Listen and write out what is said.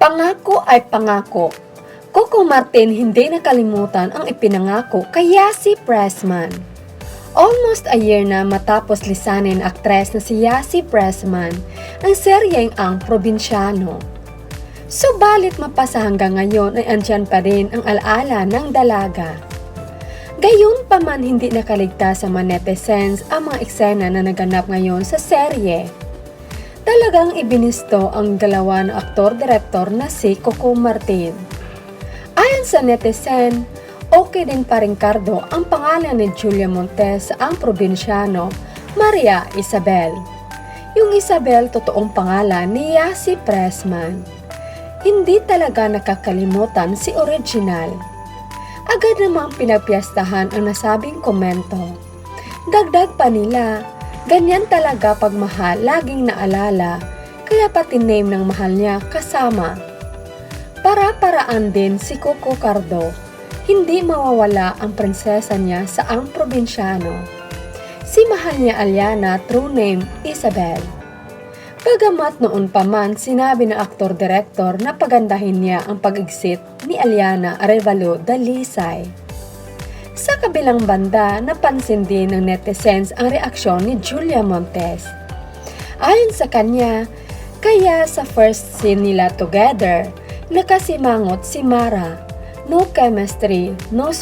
Pangako ay pangako. Coco Martin hindi nakalimutan ang ipinangako kay Yasi Pressman. Almost a year na matapos lisanin aktres na si Yasi Pressman ang seryeng Ang Probinsyano. Subalit mapasa hanggang ngayon ay andyan pa rin ang alaala ng dalaga. Gayon pa man hindi nakaligtas sa mga netizens ang mga eksena na naganap ngayon sa serye. Talagang ibinisto ang dalawa na aktor-direktor na si Coco Martin. Ayon sa netizen, okay din pa rin Cardo ang pangalan ni Julia Montes sa Ang Probinsyano, Maria Isabel. Yung Isabel totoong pangalan ni Yasi Pressman. Hindi talaga nakakalimutan si original. Agad namang pinagpiyastahan ang nasabing komento. Dagdag pa nila, ganyan talaga pag mahal, laging naalala, kaya pati name ng mahal niya kasama. Para-paraan din si Coco Cardo, hindi mawawala ang prinsesa niya sa Ang Probinsyano. Si mahal niya Aliana, true name Isabel. Bagamat noon pa man sinabi ng aktor-direktor na pagandahin niya ang pag-exit ni Aliana Arevalo Dalisay. Sa kabilang banda, napansin din ng netizens ang reaksyon ni Julia Montes. Ayon sa kanya, kaya sa first scene nila together, nakasimangot si Mara. No chemistry, no